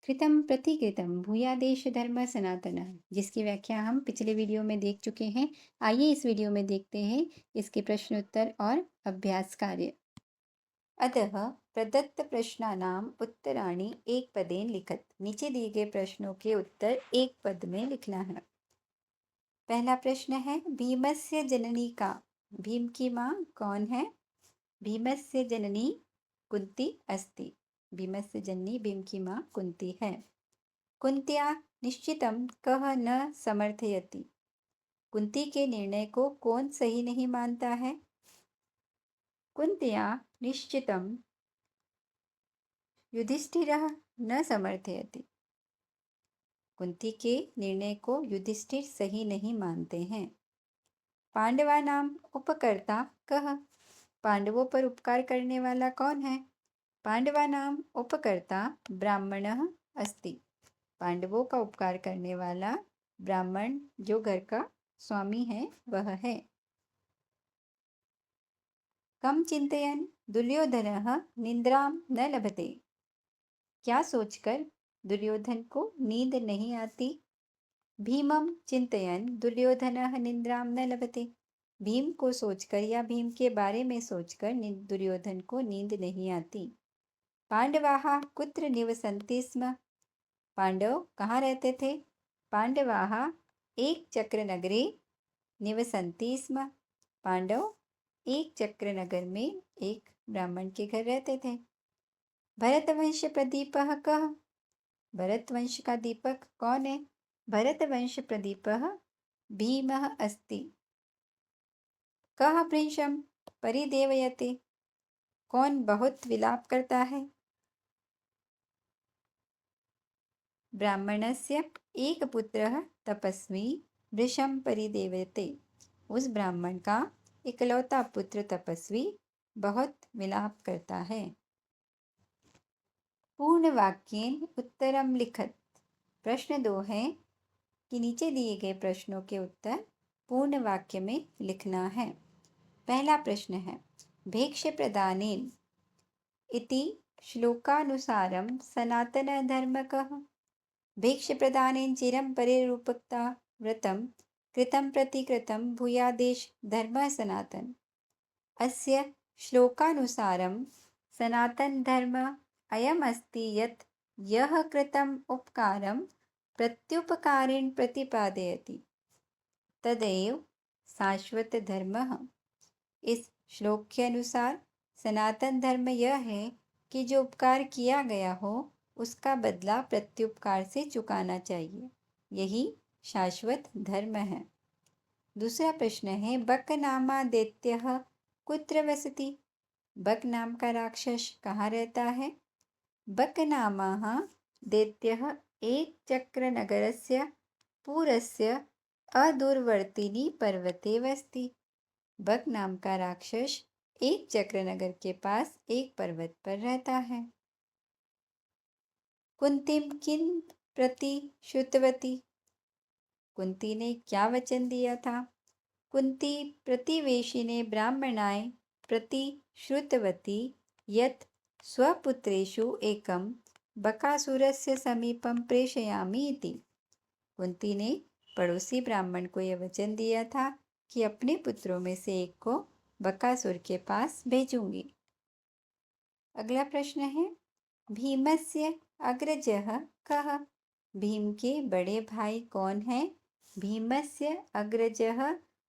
कृतं प्रतिकृतं भूयादेश धर्म सनातनः, जिसकी व्याख्या हम पिछले वीडियो में देख चुके हैं। आइए इस वीडियो में देखते हैं इसके प्रश्न उत्तर और अभ्यास कार्य। अतः प्रदत्त प्रश्नानाम् उत्तराणि एक पदेन लिखत। नीचे दिए गए प्रश्नों के उत्तर एक पद में लिखना है। पहला प्रश्न है, भीमस्य जननी का। भीम की माँ कौन है? भीमस्य जननी कुंती अस्ति। भीमस्य जननी भीम की माँ कुंती है। कुंत्या निश्चितं कः न समर्थयति। कुंती के निर्णय को कौन सही नहीं मानता है? कुंत्या निश्चितं युधिष्ठिरः न समर्थयति। कुंती के निर्णय को युधिष्ठिर सही नहीं मानते हैं। पांडवानां उपकर्ता कः। पांडवों पर उपकार करने वाला कौन है? पांडवानां उपकर्ता ब्राह्मणः अस्ति। पांडवों का उपकार करने वाला ब्राह्मण जो घर का स्वामी है वह है। कम चिंतयन् दुर्योधनः निद्रां न लभते। क्या सोचकर दुर्योधन को नींद नहीं आती? भीमं चिंतयन् दुर्योधनः निद्रां न लभते। भीम को सोचकर या भीम के बारे में सोचकर दुर्योधन को नींद नहीं आती। पांडवाः कुत्र निवसन्ति स्म। पांडव कहाँ रहते थे? पांडवाः एक चक्र नगरे निवसन्ति स्म। पांडव एक चक्र नगर में एक ब्राह्मण के घर रहते थे। भरतवंश प्रदीपः कः। भरतवंश का दीपक कौन है? भरतवंश प्रदीपः भीमः अस्ति। कः भृशं परिदेवयते। कौन बहुत विलाप करता है? ब्राह्मणस्य एक पुत्रः तपस्वी भृशं परिदेवयते। उस ब्राह्मण का इकलौता पुत्र तपस्वी बहुत विलाप करता है। पूर्ण वाक्येन उत्तरम लिखत। प्रश्न 2 है कि नीचे दिए गए प्रश्नों के उत्तर पूर्ण वाक्य में लिखना है। पहला प्रश्न है, भेक्ष्य प्रदानेन इति श्लोकानुसारं सनातनधर्मकः। भेक्ष्य प्रदानेन चिरं परिरूपक्ता व्रतं कृतं प्रतिकृतं भूयादेश धर्मः सनातन। अस्य श्लोकानुसारं सनातनधर्म अयमस्ति यत् यः कृतम् उपकारं प्रत्युपकारेण प्रतिपादयति तदेव शाश्वत धर्मः। इस श्लोक के अनुसार सनातन धर्म यह है कि जो उपकार किया गया हो उसका बदला प्रत्युपकार से चुकाना चाहिए। यही शाश्वत धर्म है। दूसरा प्रश्न है, बक नामा दैत्यः कुत्र वसति। बक नाम का राक्षस कहाँ रहता है? बक नामः दैत्यः एक चक्र नगरस्य पूरस्य अदूरवर्तिनि पर्वते वसति। बक नाम का राक्षस एक चक्रनगर के पास एक पर्वत पर रहता है। कुंतीं किं प्रति श्रुतवती। कुंती ने क्या वचन दिया था? कुंती प्रतिवेशिने ब्राह्मणाय प्रति श्रुतवती यत् स्वपुत्रेषु एकं बकासुरस्य समीपं प्रेषयामि इति। कुंती ने पड़ोसी ब्राह्मण को यह वचन दिया था कि अपने पुत्रों में से एक को बकासुर के पास भेजूंगी। अगला प्रश्न है, भीमस्य अग्रजः कः। भीम के बड़े भाई कौन है? भीमस्य अग्रजः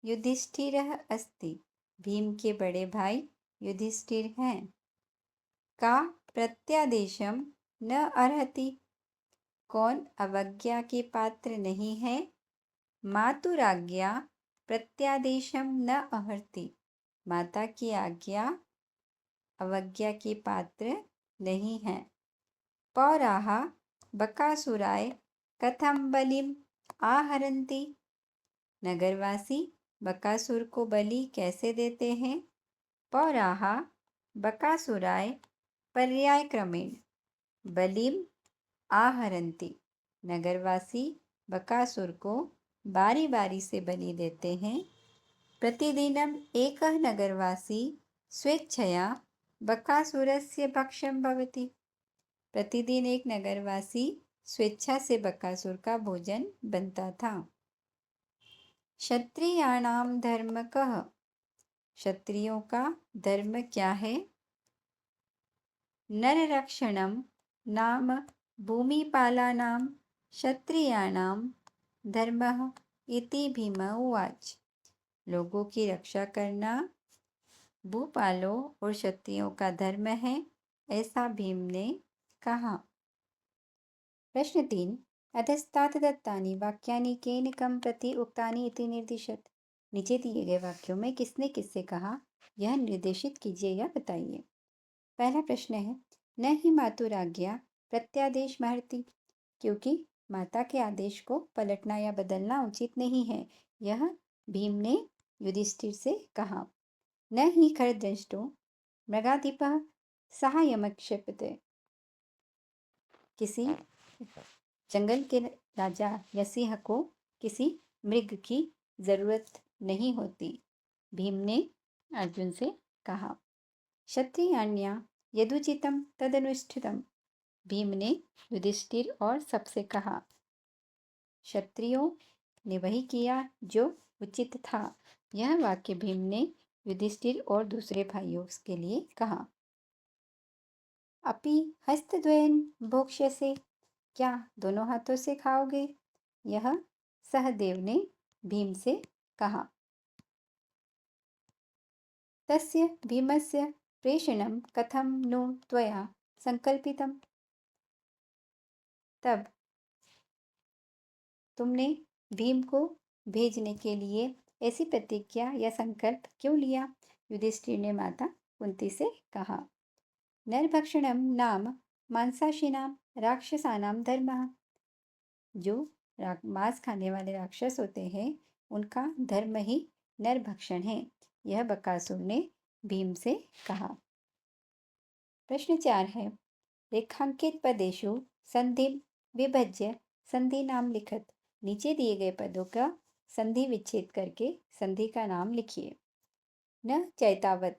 युधिष्ठिरः अस्ति। भीम के बड़े भाई युधिष्ठिर हैं। का प्रत्यादेशं न अर्हति। कौन अवज्ञा के पात्र नहीं है? मातुराज्ञा प्रत्यादेशं न अर्हति। माता की आज्ञा अवज्ञा के पात्र नहीं है। पौराः बकासुराय कथं बलिम् आहरन्ति। नगरवासी बकासुर को बलि कैसे देते हैं? पौराः बकासुराय पर्यायक्रमेण बलिम् आहरन्ति। नगरवासी बकासुर को बारी बारी से बलि देते हैं। प्रतिदिनम् एकः नगरवासी स्वेच्छया बकासुरस्य भक्ष्यं भवति। प्रतिदिन एक नगरवासी स्वेच्छा से बकासुर का भोजन बनता था। क्षत्रियाणां धर्म कः? क्षत्रियों का धर्म क्या है? नररक्षणं नाम भूमिपालानां क्षत्रियाणां धर्मः इति भीम उवाच। लोगों की रक्षा करना भूपालों और क्षत्रियों का धर्म है, ऐसा भीम ने कहा। प्रश्न 3 अधस्तात् दत्तानि वाक्यानि केन कं प्रति उक्तानि इति निर्दिशत। नीचे दिए गए वाक्यों में किसने किससे कहा, यह निर्देशित कीजिए या बताइए। पहला प्रश्न है, न ही मातुराज्ञा प्रत्यादेश महर्ति, क्योंकि माता के आदेश को पलटना या बदलना उचित नहीं है, यह भीम ने युधिष्ठिर से कहा। न ही खरदृष्टो मृगाधिपः सहायमक्षेपते, किसी जंगल के राजा या सिंह को किसी मृग की जरूरत नहीं होती, भीम ने अर्जुन से कहा। क्षत्रियाण्या यदुचितं तदनुष्ठितम्, भीम ने युधिष्ठिर और सबसे कहा। क्षत्रियों ने वही किया जो उचित था, यह वाक्य भीम ने युधिष्ठिर और दूसरे भाइयों के लिए कहा। अपि हस्तद्वयेन भोक्ष्यसे, क्या दोनों हाथों से खाओगे, यह सहदेव ने भीम से कहा। तस्य भीमस्य प्रेषणं कथं नु त्वया संकल्पितम्, तब तुमने भीम को भेजने के लिए ऐसी प्रतिज्ञा या संकल्प क्यों लिया, युधिष्ठिर ने माता कुंती से कहा। नरभक्षणं नाम मांसाशिनां राक्षसानां धर्मः, जो मांस खाने वाले राक्षस होते हैं उनका धर्म ही नरभक्षण है, यह बकासुर ने भीम से कहा। प्रश्न 4 है, रेखांकित पदेषु संधि विभज्य संधि नाम लिखत। नीचे दिए गए पदों का संधि विच्छेद करके संधि का नाम लिखिए। न चैतावत,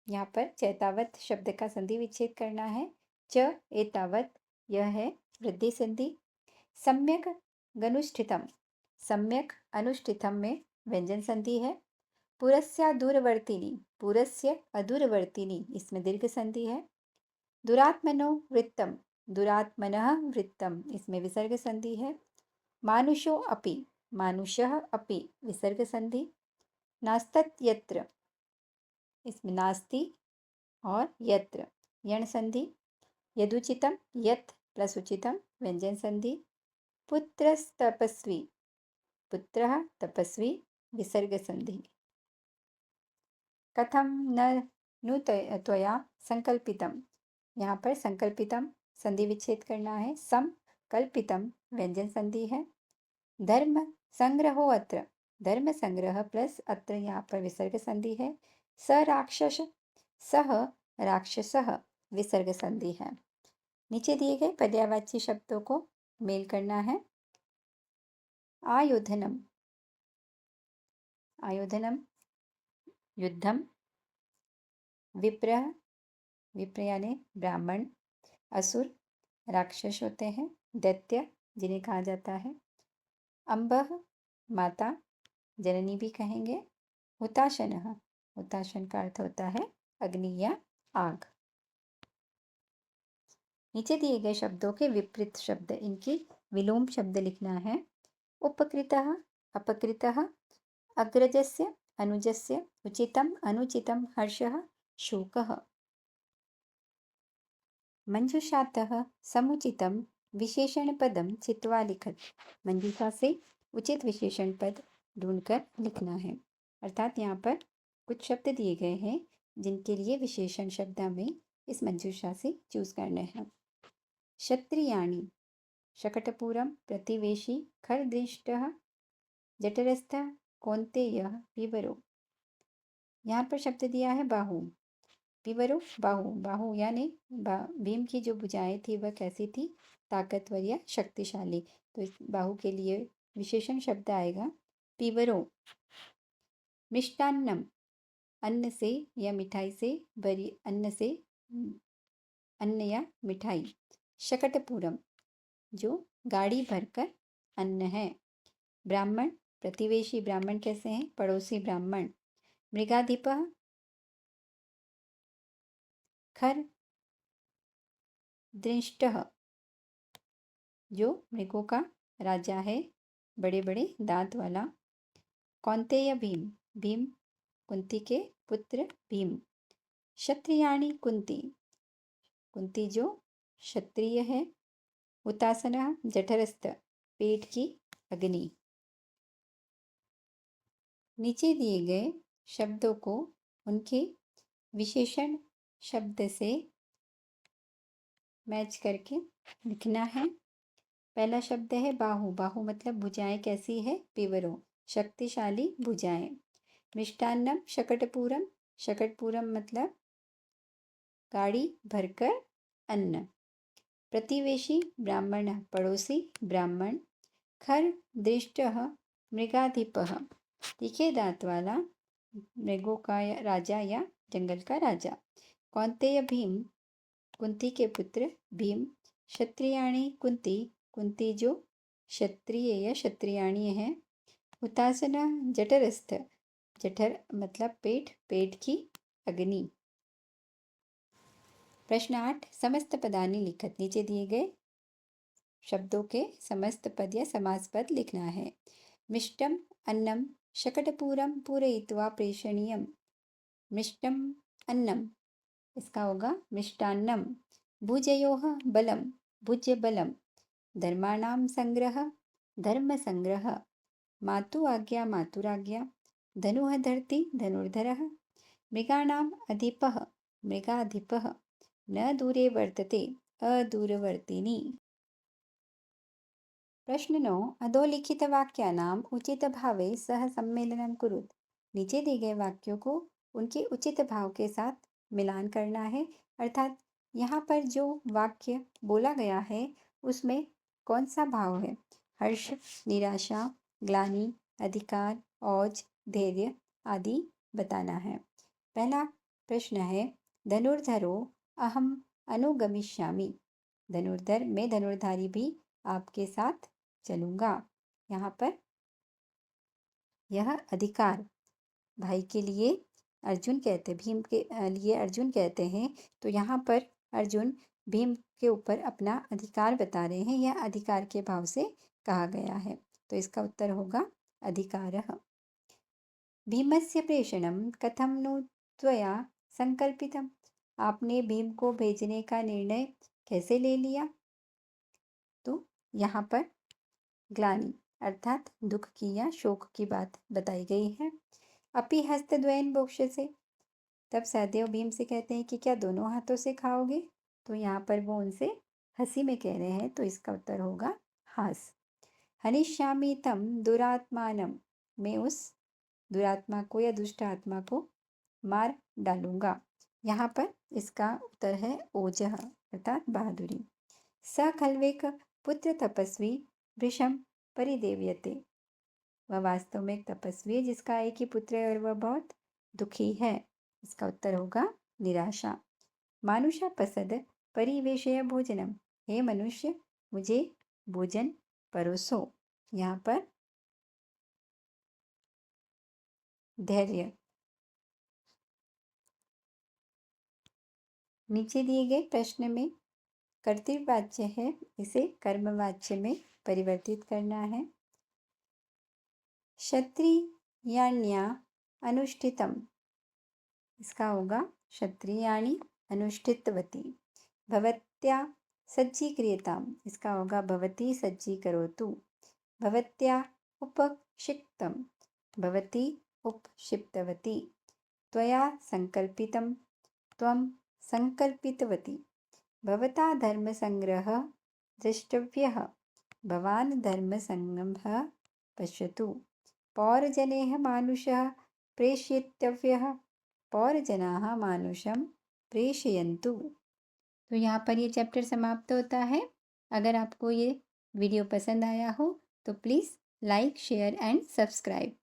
यहाँ पर चैतावत शब्द का संधि विच्छेद करना है। च एतावत, यह है वृद्धि संधि। सम्यक गनुष्ठितम, सम्यक अनुष्ठितम में व्यंजन संधि है। पुरस्या दूरवर्तिनी, पुरस्य अदूरवर्तिनी, इसमें दीर्घ संधि है। दुरात्मनो वृत्तम, दुरात्मनः वृत्तम, इसमें विसर्ग संधि है। मानुषो अपि, मानुषः अपि, विसर्ग संधि। नास्तत यत्र, इसमें नास्ति और यत्र यण संधि। यदुचितम, यत् प्लस उचितम व्यंजन संधि। पुत्रस्तपस्वी, पुत्रः तपस्वी, विसर्ग संधि। कथं न नु त्वया संकल्पितम, यहाँ पर संकल्पितम संधि विच्छेद करना है। संकल्पितम व्यंजन संधि है। धर्म संग्रहो अत्र, धर्म संग्रह प्लस अत्र यहाँ पर विसर्ग संधि है। स राक्षस, सह राक्षसः, विसर्ग संधि है। नीचे दिए गए पर्यायवाची शब्दों को मेल करना है। आयोधनम, आयोधनम युद्धम। विप्रः, विप्र यानी ब्राह्मण, असुर राक्षस होते हैं। दैत्य जिन्हें कहा जाता है। अम्बः माता, जननी भी कहेंगे। हुताशनः, हुताशन का अर्थ होता है अग्नि या आग। नीचे दिए गए शब्दों के विपरीत शब्द, इनकी विलोम शब्द लिखना है। उपकृतः, अपकृतः, अग्रजस्य अनुजस्य, उचितम अनुचितम, हर्षः शोकः। मंजुषातः समुचितम विशेषण पदम चित्वा लिखत, मंजूषा से उचित विशेषण पद ढूंढकर लिखना है। अर्थात यहाँ पर कुछ शब्द दिए गए हैं जिनके लिए विशेषण शब्द हमें इस मंजूषा से चूज करने हैं। क्षत्रियाणि, शकटपुरम प्रतिवेशी, खरदृष्टः, जठरस्थः, कौन्तेयः, विवरो। यहाँ पर शब्द दिया है बाहु, विवरो बाहु, बाहु यानी भीम की जो भुजाएं थी वह कैसी थी, ताकतवर या शक्तिशाली। तो इस बाहु के लिए विशेषण शब्द आएगा पीवरो। मिष्टान्नम, अन्न से या मिठाई से, बरी अन्न से, अन्न या मिठाई। शकटपुरम जो गाड़ी भरकर अन्न है। ब्राह्मण प्रतिवेशी ब्राह्मण कैसे हैं? पड़ोसी ब्राह्मण। मृगाधिपः खर दृष्टः जो मृगों का राजा है, बड़े बड़े दांत वाला। कौन्तेय भीम भीम कुंती के पुत्र भीम। क्षत्रियाणि कुंती कुंती जो क्षत्रिय है। हुतासना जठरस्थ पेट की अग्नि। नीचे दिए गए शब्दों को उनके विशेषण शब्द से मैच करके लिखना है। पहला शब्द है बाहु। बाहु मतलब भुजाएं कैसी है? पेवरों, शक्तिशाली भुजाएं। मिष्टान्नम शकटपूरम। शकटपूरम मतलब गाड़ी भरकर अन्न। प्रतिवेशी ब्राह्मण पड़ोसी ब्राह्मण। खर दृष्टः मृगाधिपः तीखे दांत वाला मृगों का राजा या जंगल का राजा। कौन्तेय भीम कुंती के पुत्र भीम। क्षत्रियाणि कुंती कुंती जो क्षत्रिय या क्षत्रियाणी है। हुतासना जठरस्थ जठर मतलब पेट, पेट की अग्नि। प्रश्न 8 समस्त पदानि लिखत। नीचे दिए गए शब्दों के समस्त पद या समास पद लिखना है। मिष्टम अन्नम शकटपूरम पूरयित्वा प्रेषणीयम। मिष्टम अन्नम इसका होगा मिष्टान्नम। भुजयोः बलम भुज्य बलम। धर्माणां संग्रह धर्म संग्रह। मातु आज्ञा मातुराज्ञा। धनुः धरति धनुर्धरः। मृगाणाम् अधिपः मृगाधिपः। न दूरे वर्तते अदूरवर्तिनी। प्रश्न 9 अधोलिखितवाक्यानाम् उचितभावे सह सम्मेलनं कुरुत। नीचे दिए गए वाक्यों को उनके उचित भाव के साथ मिलान करना है। अर्थात यहाँ पर जो वाक्य बोला गया है उसमें कौन सा भाव है? हर्ष, निराशा, ग्लानि, अधिकार, औज, धैर्य आदि बताना है। पहला प्रश्न है धनुर्धरो अहम अनुगमिष्यामि। धनुर्धर मैं धनुर्धारी भी आपके साथ चलूंगा। यहाँ पर यह अधिकार भाई के लिए अर्जुन कहते भीम के लिए अर्जुन कहते हैं। तो यहाँ पर अर्जुन भीम के ऊपर अपना अधिकार बता रहे हैं। यह अधिकार के भाव से कहा गया है। तो इसका उत्तर होगा अधिकारः। भीमस्य प्रेषणं कथं नु त्वया संकल्पितम्। आपने भीम को भेजने का निर्णय कैसे ले लिया? तो यहाँ पर ग्लानि अर्थात दुख की या शोक की बात बताई गई है। अपि हस्तद्वयेन भोक्ष्यसे। तब सहदेव भीम से कहते हैं कि क्या दोनों हाथों से खाओगे? तो यहाँ पर वो उनसे हंसी में कह रहे हैं। तो इसका उत्तर होगा हास। हनिष्यामि तम दुरात्मानम। मैं उस दुरात्मा को या दुष्ट आत्मा को मार डालूंगा। यहाँ पर इसका उत्तर है ओजः अर्थात बहादुरी। स खल्वेक पुत्र तपस्वी भृशम परिदेव्यते। वह वास्तव में एक तपस्वी है जिसका एक ही पुत्र है और वह बहुत दुखी है। इसका उत्तर होगा निराशा। मानुषा पसद परिवेशय भोजनम। हे मनुष्य मुझे भोजन परोसो। यहाँ पर धैर्य। नीचे दिए गए प्रश्न में कर्तृवाच्य है, इसे कर्मवाच्य में परिवर्तित करना है। क्षत्रियाण्या अनुष्ठितम इसका होगा क्षत्रियाणि अनुष्ठितवती। भवत्या सज्जीक्रियताम् इसका होगा भवती सज्जीकरोतु। भवत्या उपक्षिप्तम भवती उपक्षिप्तवती। त्वया संकल्पितं त्वं संकल्पितवती। भवता धर्मसंग्रहः द्रष्टव्यः भवान् धर्मसंग्रहः पश्यतु। पौरजनैः मानुषः प्रेषयितव्यः पौरजनाः मानुषं प्रेषयन्तु। तो यहाँ पर ये चैप्टर समाप्त होता है। अगर आपको ये वीडियो पसंद आया हो तो please like share and subscribe.